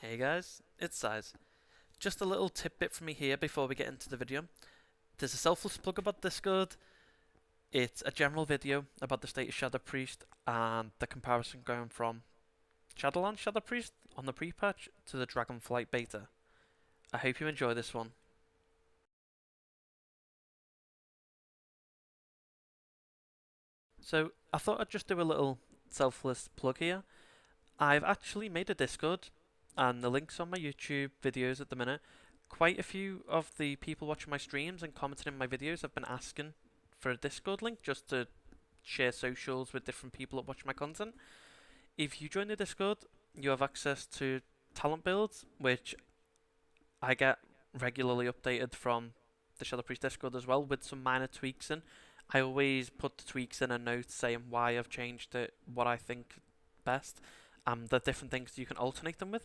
Hey guys, it's Cyze. Just a little tidbit from me here before we get into the video. There's a selfless plug about Discord. It's a general video about the state of Shadow Priest and the comparison going from Shadowlands Shadow Priest on the pre-patch to the Dragonflight beta. I hope you enjoy this one. So I thought I'd just do a little selfless plug here. I've actually made a Discord and the link's on my YouTube videos at the minute. Quite a few of the people watching my streams and commenting in my videos have been asking for a Discord link just to share socials with different people that watch my content. If you join the Discord, you have access to talent builds, which I get regularly updated from the Shadow Priest Discord as well, with some minor tweaks in. I always put the tweaks in a note saying why I've changed it, what I think best, and the different things you can alternate them with.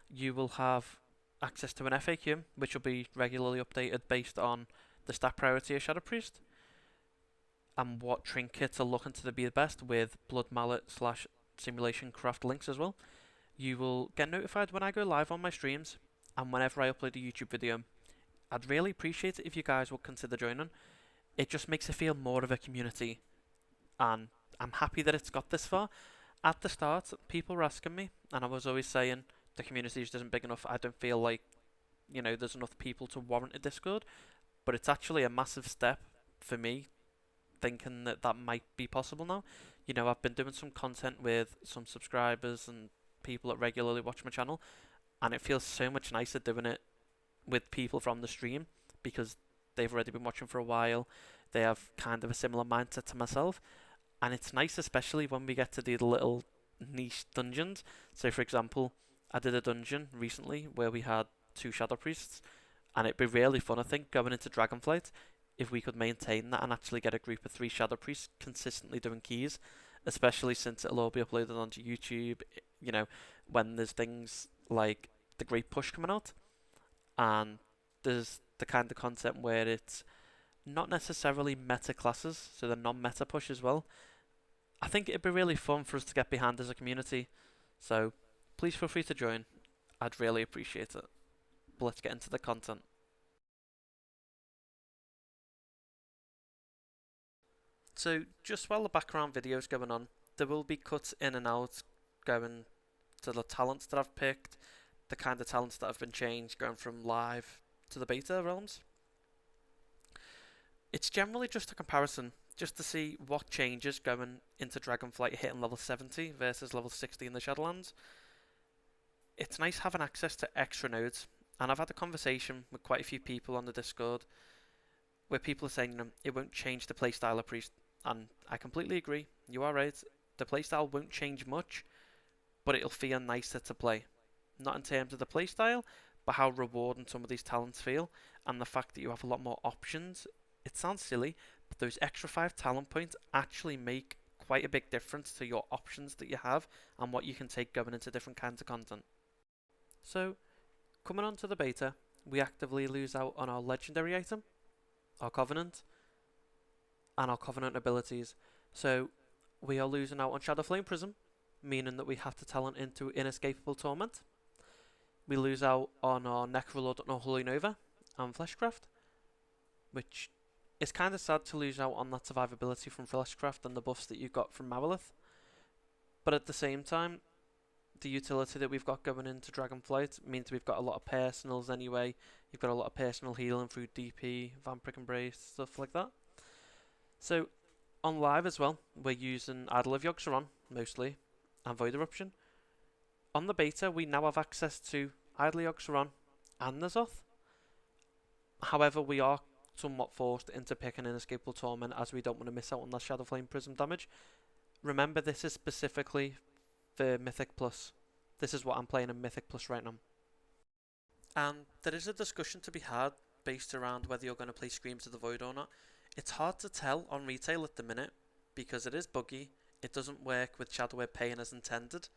You will have access to an FAQ, which will be regularly updated based on the stat priority of Shadow Priest and what trinkets are looking to be the best, with Blood Mallet slash Simulation Craft links as well. You will get notified when I go live on my streams and whenever I upload a YouTube video. I'd really appreciate it if you guys would consider joining. It just makes it feel more of a community, and I'm happy that it's got this far. At the start, people were asking me, and I was always saying the community just isn't big enough. I don't feel like, there's enough people to warrant a Discord, but it's actually a massive step for me, thinking that that might be possible now. I've been doing some content with some subscribers and people that regularly watch my channel, and it feels so much nicer doing it with people from the stream because they've already been watching for a while. They have kind of a similar mindset to myself, and it's nice, especially when we get to do the little niche dungeons. So, for example, I did a dungeon recently where we had 2 Shadow Priests, and it'd be really fun, I think, going into Dragonflight if we could maintain that and actually get a group of 3 Shadow Priests consistently doing keys, especially since it'll all be uploaded onto YouTube, when there's things like the Great Push coming out, and there's the kind of content where it's not necessarily meta classes, so the non-meta push as well. I think it'd be really fun for us to get behind as a community, so please feel free to join. I'd really appreciate it. But let's get into the content. So just while the background video is going on, there will be cuts in and out going to the talents that I've picked, the kind of talents that have been changed going from live to the beta realms. It's generally just a comparison, just to see what changes going into Dragonflight hitting level 70 versus level 60 in the Shadowlands. It's nice having access to extra nodes, and I've had a conversation with quite a few people on the Discord where people are saying it won't change the playstyle of Priest, and I completely agree. You are right, the playstyle won't change much, but it'll feel nicer to play. Not in terms of the playstyle, but how rewarding some of these talents feel, and the fact that you have a lot more options. It sounds silly, but those extra 5 talent points actually make quite a big difference to your options that you have and what you can take going into different kinds of content. So, coming on to the beta, we actively lose out on our legendary item, our Covenant, and our Covenant abilities. So, we are losing out on Shadow Flame Prism, meaning that we have to talent into Inescapable Torment. We lose out on our Necrolord and our Holy Nova and Fleshcraft, which is kind of sad to lose out on that survivability from Fleshcraft and the buffs that you got from Marilith. But at the same time, the utility that we've got going into Dragonflight means we've got a lot of personals anyway. You've got a lot of personal healing through DP, Vampiric Embrace, stuff like that. So, on live as well, we're using Idol of Yogg-Saron, mostly, and Void Eruption. On the beta, we now have access to Idol of Yogg-Saron and N'Zoth. However, we are somewhat forced into picking Inescapable Torment as we don't want to miss out on that Shadow Flame Prism damage. Remember, this is specifically for Mythic Plus. This is what I'm playing in Mythic Plus right now. And there is a discussion to be had based around whether you're going to play Screams of the Void or not. It's hard to tell on retail at the minute because it is buggy. It doesn't work with Shadow Web Pain as intended,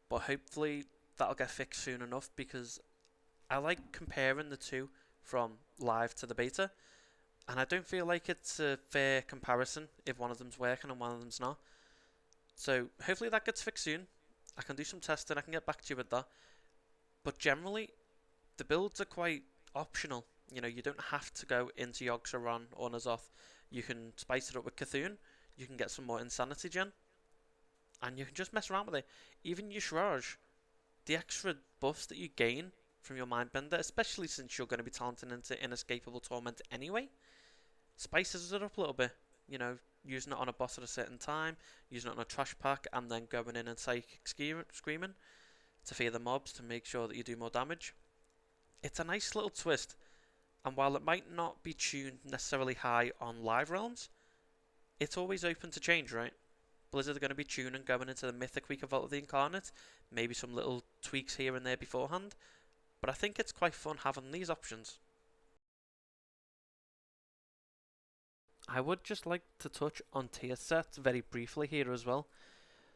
but hopefully that'll get fixed soon enough because I like comparing the two from live to the beta, and I don't feel like it's a fair comparison if one of them's working and one of them's not. So hopefully that gets fixed soon. I can do some testing, I can get back to you with that. But generally, the builds are quite optional. You know, you don't have to go into Yogg-Saron or N'Zoth. You can spice it up with Cthulhu. You can get some more Insanity Gen. And you can just mess around with it. Even Yushraj, the extra buffs that you gain from your Mindbender, especially since you're going to be talented into Inescapable Torment anyway, spices it up a little bit. You know, using it on a boss at a certain time, using it on a trash pack, and then going in and Psychic Screaming to fear the mobs to make sure that you do more damage. It's a nice little twist, and while it might not be tuned necessarily high on live realms, it's always open to change, right? Blizzard are going to be tuning going into the Mythic week of Vault of the Incarnate, maybe some little tweaks here and there beforehand, but I think it's quite fun having these options. I would just like to touch on tier sets very briefly here as well.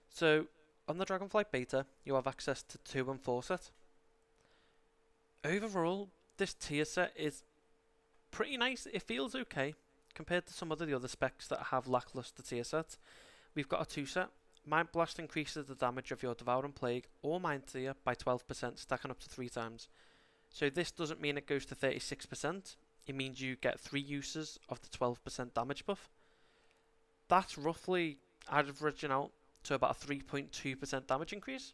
So, on the Dragonflight beta, you have access to 2 and 4 set. Overall, this tier set is pretty nice. It feels okay compared to some of the other specs that have lackluster tier sets. We've got a 2 set. Mind Blast increases the damage of your Devouring Plague or Mind Seer by 12%, stacking up to 3 times. So this doesn't mean it goes to 36%. It means you get 3 uses of the 12% damage buff. That's roughly averaging out to about a 3.2% damage increase.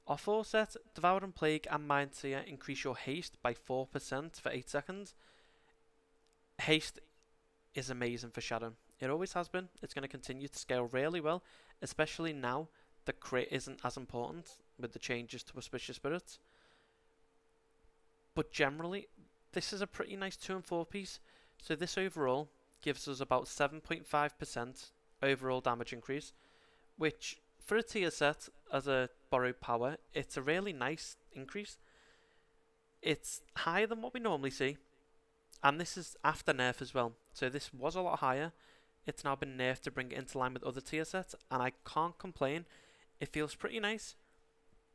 Our 4 set, Devouring Plague and Mind Seer increase your haste by 4% for 8 seconds. Haste is amazing for Shadow. It always has been. It's going to continue to scale really well, especially now the crit isn't as important with the changes to Auspicious Spirits. But generally, this is a pretty nice 2 and 4 piece. So this overall gives us about 7.5% overall damage increase, which for a tier set as a borrowed power, it's a really nice increase. It's higher than what we normally see, and this is after nerf as well. So this was a lot higher. It's now been nerfed to bring it into line with other tier sets, and I can't complain. It feels pretty nice,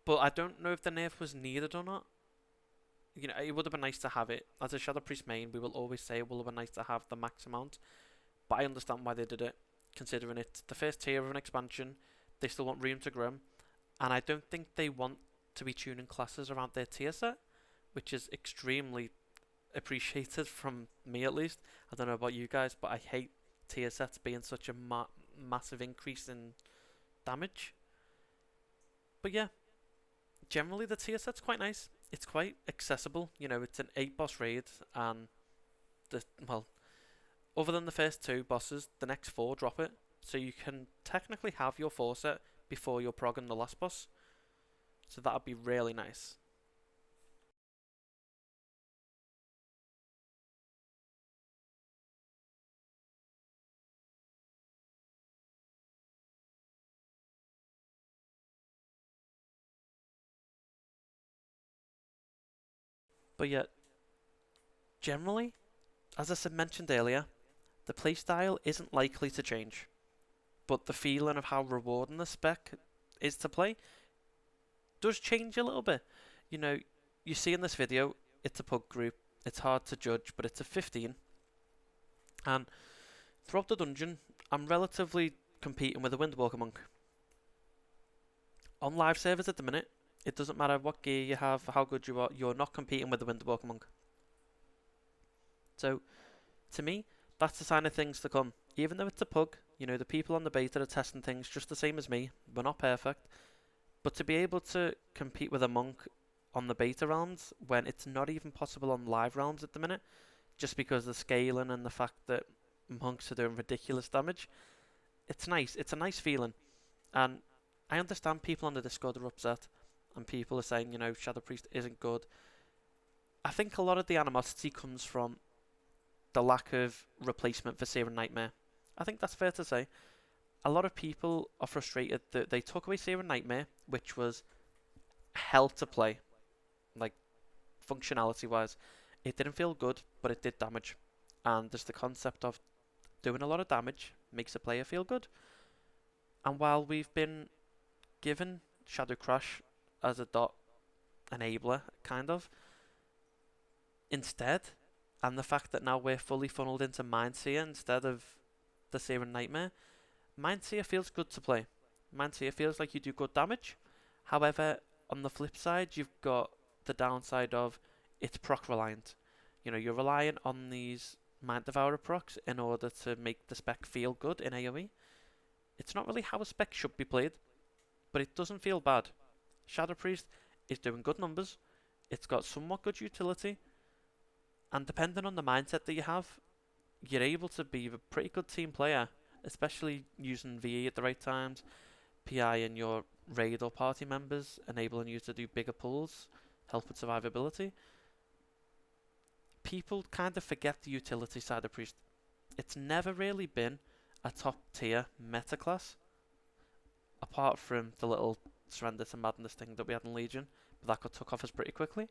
but I don't know if the nerf was needed or not. You know, it would have been nice to have it. As a Shadow Priest main, we will always say it would have been nice to have the max amount, but I understand why they did it, considering it's the first tier of an expansion. They still want room to grow, and I don't think they want to be tuning classes around their tier set, which is extremely appreciated from me at least. I don't know about you guys, but I hate tier sets being such a massive increase in damage. But yeah, generally the tier set's quite nice. It's quite accessible. You know, it's an 8 boss raid, and other than the first 2 bosses, the next 4 drop it. So you can technically have your 4 set before you're progging the last boss. So that would be really nice. But yet, generally, as I mentioned earlier, the playstyle isn't likely to change. But the feeling of how rewarding the spec is to play does change a little bit. You know, you see in this video, it's a pug group. It's hard to judge, but it's a 15. And throughout the dungeon, I'm relatively competing with a Windwalker Monk. On live servers at the minute, it doesn't matter what gear you have, how good you are, you're not competing with the Windwalker Monk. So, to me, that's the sign of things to come. Even though it's a pug, you know, the people on the beta are testing things just the same as me. We're not perfect. But to be able to compete with a monk on the beta realms when it's not even possible on live realms at the minute, just because of the scaling and the fact that monks are doing ridiculous damage, it's nice. It's a nice feeling. And I understand people on the Discord are upset, and people are saying, you know, Shadow Priest isn't good. I think a lot of the animosity comes from the lack of replacement for Searing Nightmare. I think that's fair to say. A lot of people are frustrated that they took away Searing Nightmare, which was hell to play, like functionality wise. It didn't feel good, but it did damage. And there's the concept of doing a lot of damage makes a player feel good. And while we've been given Shadow Crash as a dot enabler, kind of, instead, and the fact that now we're fully funneled into Mindseer instead of the Searing Nightmare, Mindseer feels good to play. Mindseer feels like you do good damage. However, On the flip side, you've got the downside of it's proc reliant. You know, you're relying on these Mind Devourer procs in order to make the spec feel good in AoE. It's not really how a spec should be played, but it doesn't feel bad. Shadow Priest is doing good numbers, it's got somewhat good utility, and depending on the mindset that you have, you're able to be a pretty good team player, especially using VE at the right times, PI in your raid or party members, enabling you to do bigger pulls, help with survivability. People kind of forget the utility side of Priest. It's never really been a top tier meta class, apart from the little Surrender to Madness thing that we had in Legion, but that got took off us pretty quickly.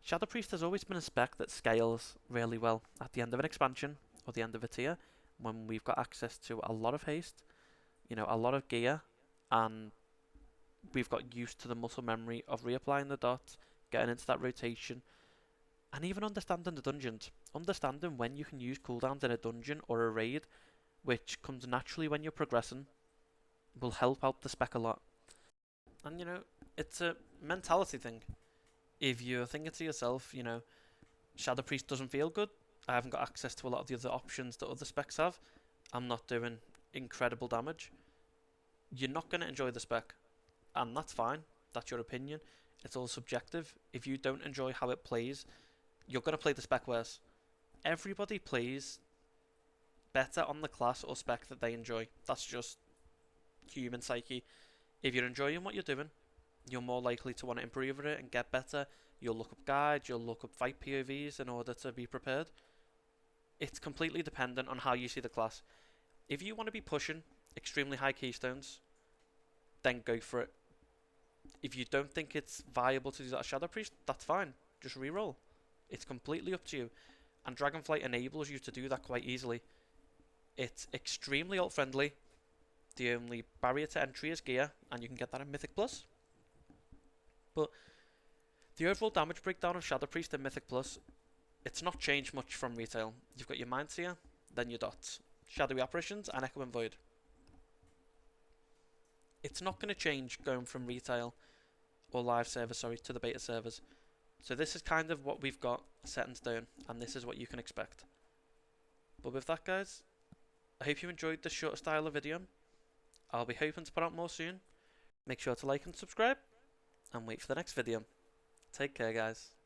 Shadow Priest has always been a spec that scales really well at the end of an expansion or the end of a tier, when we've got access to a lot of haste, you know, a lot of gear, and we've got used to the muscle memory of reapplying the dots, getting into that rotation, and even understanding the dungeons. Understanding when you can use cooldowns in a dungeon or a raid, which comes naturally when you're progressing, will help out the spec a lot. And you know, it's a mentality thing. If you're thinking to yourself, you know, Shadow Priest doesn't feel good, I haven't got access to a lot of the other options that other specs have, I'm not doing incredible damage, you're not going to enjoy the spec. And that's fine, that's your opinion, it's all subjective. If you don't enjoy how it plays, you're going to play the spec worse. Everybody plays better on the class or spec that they enjoy. That's just human psyche. If you're enjoying what you're doing, you're more likely to want to improve it and get better. You'll look up guides, you'll look up fight POVs in order to be prepared. It's completely dependent on how you see the class. If you want to be pushing extremely high keystones, then go for it. If you don't think it's viable to do that as Shadow Priest, that's fine. Just reroll. It's completely up to you. And Dragonflight enables you to do that quite easily. It's extremely ult friendly. The only barrier to entry is gear, and you can get that in Mythic Plus. But the overall damage breakdown of Shadow Priest in Mythic Plus, it's not changed much from retail. You've got your Mind Seer, then your dots, Shadowy Apparitions, and Echo and Void. It's not going to change going from retail or live servers, to the beta servers. So this is kind of what we've got set in stone, and this is what you can expect. But with that, guys, I hope you enjoyed this short style of video. I'll be hoping to put out more soon. Make sure to like and subscribe, and wait for the next video. Take care, guys.